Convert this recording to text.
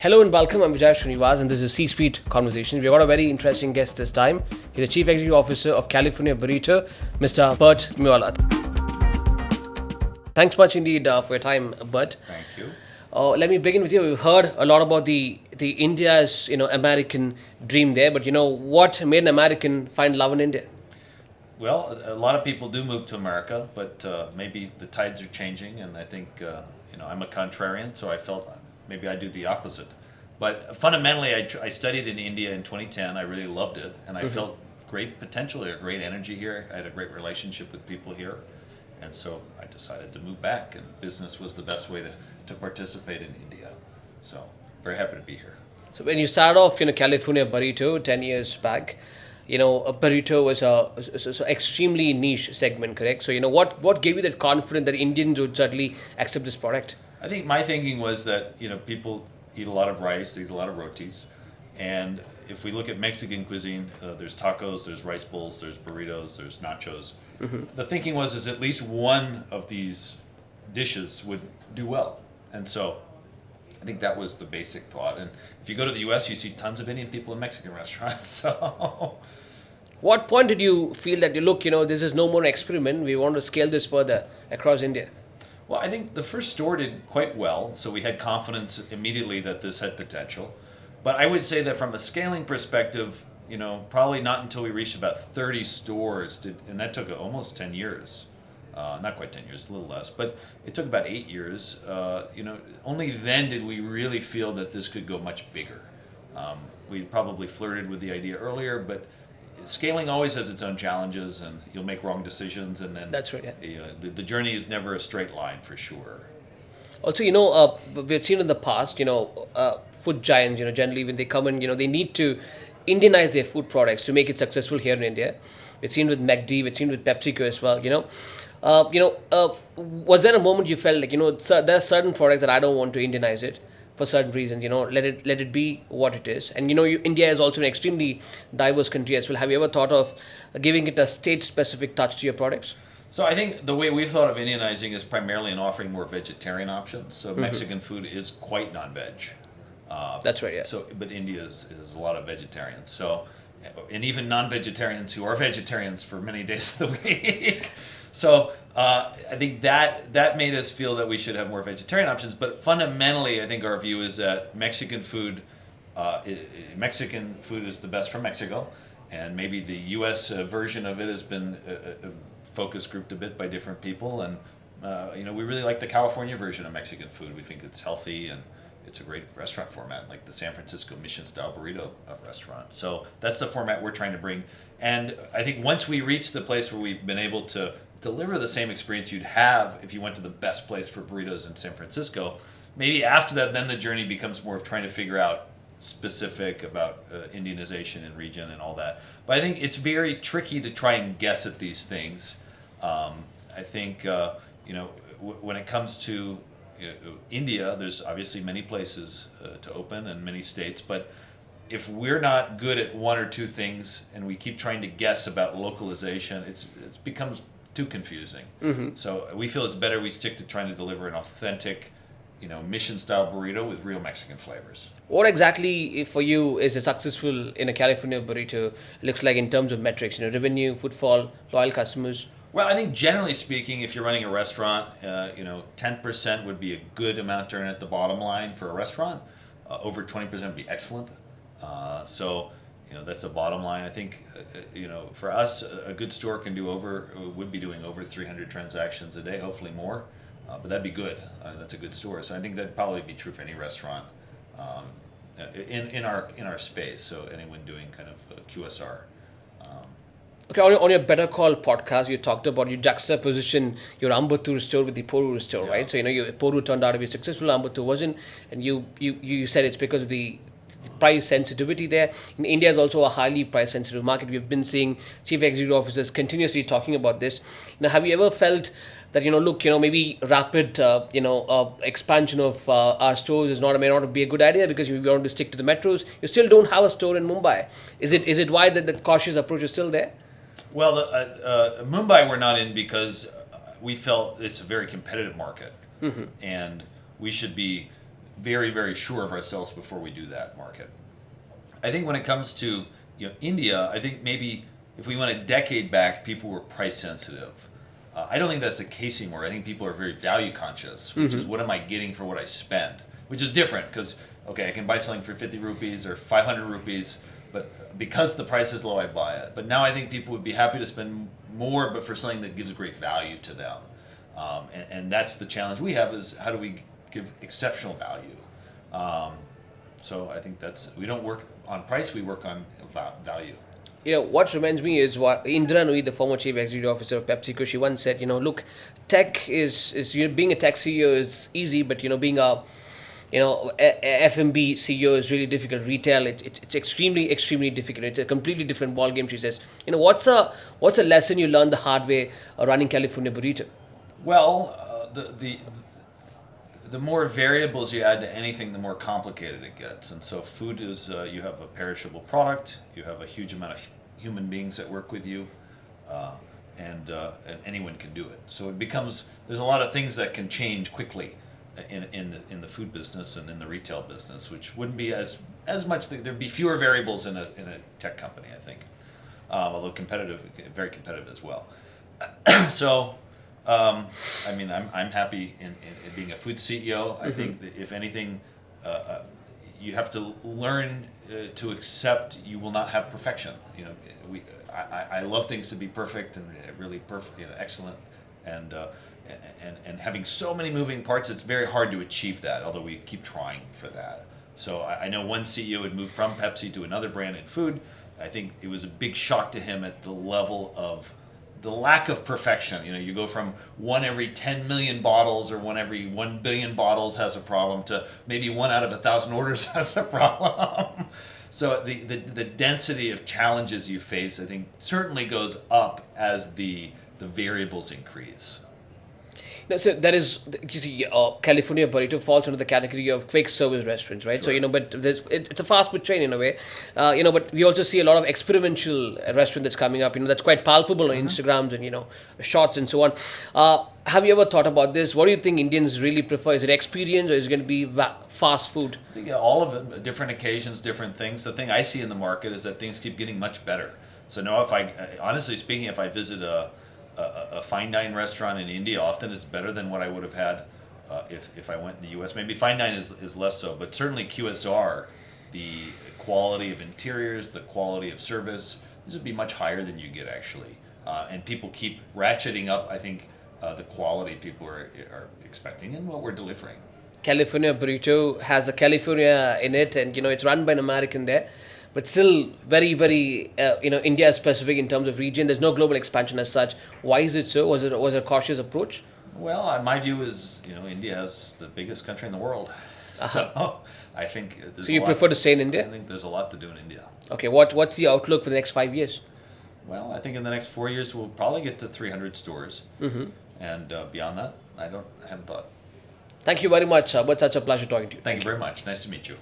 Hello and welcome. I'm Vijay Srinivas, and this is C-Suite Conversations. We've got a very interesting guest this time. He's the Chief Executive Officer of California Burrito, Mr. Bert Mualat. Thanks much indeed for your time, Bert. Thank you. Let me begin with you. We've heard a lot about the India's American dream there, but what made an American find love in India? Well, a lot of people do move to America, but maybe the tides are changing, and I think I'm a contrarian, so I felt maybe I do the opposite. But fundamentally, I studied in India in 2010. I really loved it, and I felt great potential here, great energy here. I had a great relationship with people here, and so I decided to move back, and business was the best way to participate in India. So very happy to be here. So when you started off in a California Burrito 10 years back, a burrito was a extremely niche segment, correct? So, what gave you that confidence that Indians would certainly accept this product? I think my thinking was that people eat a lot of rice, they eat a lot of rotis, and if we look at Mexican cuisine, there's tacos, there's rice bowls, there's burritos, there's nachos. The thinking was is at least one of these dishes would do well, and so I think that was the basic thought. And if you go to the U.S., you see tons of Indian people in Mexican restaurants. So, What point did you feel that this is no more an experiment? We want to scale this further across India. well, I think the first store did quite well, so we had confidence immediately that this had potential. But I would say that from a scaling perspective, probably not until we reached about 30 stores, and that took almost 10 years. Not quite 10 years, a little less, but it took about 8 years. Only then did we really feel that this could go much bigger. We probably flirted with the idea earlier, but scaling always has its own challenges, and you'll make wrong decisions, and then That's right, yeah. the journey is never a straight line for sure. Also, we've seen in the past, food giants, generally when they come in, they need to Indianize their food products to make it successful here in India. We've seen with McD, we've seen with PepsiCo as well, was there a moment you felt like, there are certain products that I don't want to Indianize it for certain reasons, let it be what it is. And, India is also an extremely diverse country as well. Have you ever thought of giving it a state-specific touch to your products? So I think the way we've thought of Indianizing is primarily in offering more vegetarian options. So Mexican food is quite non-veg. That's right, yeah. So, but India is a lot of vegetarians. So, and even non-vegetarians who are vegetarians for many days of the week. So I think that made us feel that we should have more vegetarian options. But fundamentally, I think our view is that Mexican food is the best from Mexico, and maybe the U.S. Version of it has been focus grouped a bit by different people. And we really like the California version of Mexican food. We think it's healthy and it's a great restaurant format, like the San Francisco Mission-style burrito restaurant. So that's the format we're trying to bring. And I think once we reach the place where we've been able to deliver the same experience you'd have if you went to the best place for burritos in San Francisco, maybe after that, then the journey becomes more of trying to figure out specific about Indianization and region and all that. But I think it's very tricky to try and guess at these things. I think, when it comes to India, there's obviously many places to open and many states, but if we're not good at one or two things and we keep trying to guess about localization, it becomes too confusing. So we feel it's better we stick to trying to deliver an authentic, mission-style burrito with real Mexican flavors. What exactly for you is a successful in a California burrito looks like in terms of metrics, revenue, footfall, loyal customers? Well, I think generally speaking, if you're running a restaurant, 10% would be a good amount to earn at the bottom line for a restaurant. Over 20% would be excellent. So that's a bottom line. I think, for us, a good store would be doing over 300 transactions a day, hopefully more. But that'd be good. That's a good store. So I think that'd probably be true for any restaurant in our space. So anyone doing kind of QSR. Okay, on your Better Call podcast, you talked about you juxtaposition your Ambattur store with the Porur store, Yeah. right? So, your Porur turned out to be successful, Ambattur wasn't, and you said it's because of the price sensitivity there. In India is also a highly price sensitive market. We've been seeing chief executive officers continuously talking about this. Have you ever felt that maybe rapid expansion of our stores may not be a good idea because we want to stick to the metros? You still don't have a store in Mumbai. Is it why that the cautious approach is still there? Well, Mumbai we're not in because we felt it's a very competitive market, and we should be very, very sure of ourselves before we do that market. I think when it comes to India, I think maybe if we went a decade back, people were price sensitive. I don't think that's the case anymore. I think people are very value conscious, which is what am I getting for what I spend, which is different because, okay, I can buy something for 50 rupees or 500 rupees, but because the price is low, I buy it. But now I think people would be happy to spend more, but for something that gives great value to them. And that's the challenge we have is how do we give exceptional value? So I think we don't work on price, we work on value. What reminds me is what Indra Nui, the former chief executive officer of PepsiCo, she once said, look, tech is being a tech CEO is easy, but being a F&B CEO is really difficult. Retail, it's extremely difficult. It's a completely different ball game. She says, what's a lesson you learned the hard way running California Burrito? Well, the more variables you add to anything, the more complicated it gets. And so food is, you have a perishable product, you have a huge amount of human beings that work with you, and anyone can do it. So it becomes, there's a lot of things that can change quickly in the food business and in the retail business, which wouldn't be as much, there'd be fewer variables in a tech company, I think, although very competitive as well. So, I mean, I'm happy in being a food CEO. I think that if anything, you have to learn to accept you will not have perfection. I love things to be perfect and really perfect, excellent, and having so many moving parts, it's very hard to achieve that. Although we keep trying for that. So I know one CEO had moved from Pepsi to another brand in food. I think it was a big shock to him at the level of the lack of perfection. You go from 1 every 10 million bottles or 1 every 1 billion bottles has a problem to maybe 1 out of 1,000 orders has a problem. So the density of challenges you face, I think, certainly goes up as the variables increase. No, so that is, you see, California Burrito falls under the category of quick service restaurants, right? Sure. So, but it's a fast food chain in a way, but we also see a lot of experimental restaurant that's coming up, that's quite palpable on Instagrams and, shots and so on. Have you ever thought about this? What do you think Indians really prefer? Is it experience or is it going to be fast food? I think all of it, different occasions, different things. The thing I see in the market is that things keep getting much better. So now honestly speaking, if I visit a fine dine restaurant in India, often it's better than what I would have had if I went in the U.S. Maybe fine dine is less so, but certainly QSR, the quality of interiors, the quality of service, these would be much higher than you get actually. And people keep ratcheting up, I think, the quality people are expecting and what we're delivering. California Burrito has a California in it, and it's run by an American there, but still very, very India specific in terms of region. There's no global expansion as such. Why is it so? Was it a cautious approach? Well, my view is India has the biggest country in the world, so I think there's. So you prefer to stay in India? I think there's a lot to do in India. Okay, what's the outlook for the next 5 years? Well, I think in the next 4 years we'll probably get to 300 stores, and beyond that, I haven't thought. Thank you very much, but such a pleasure talking to you. Thank you very much. Nice to meet you.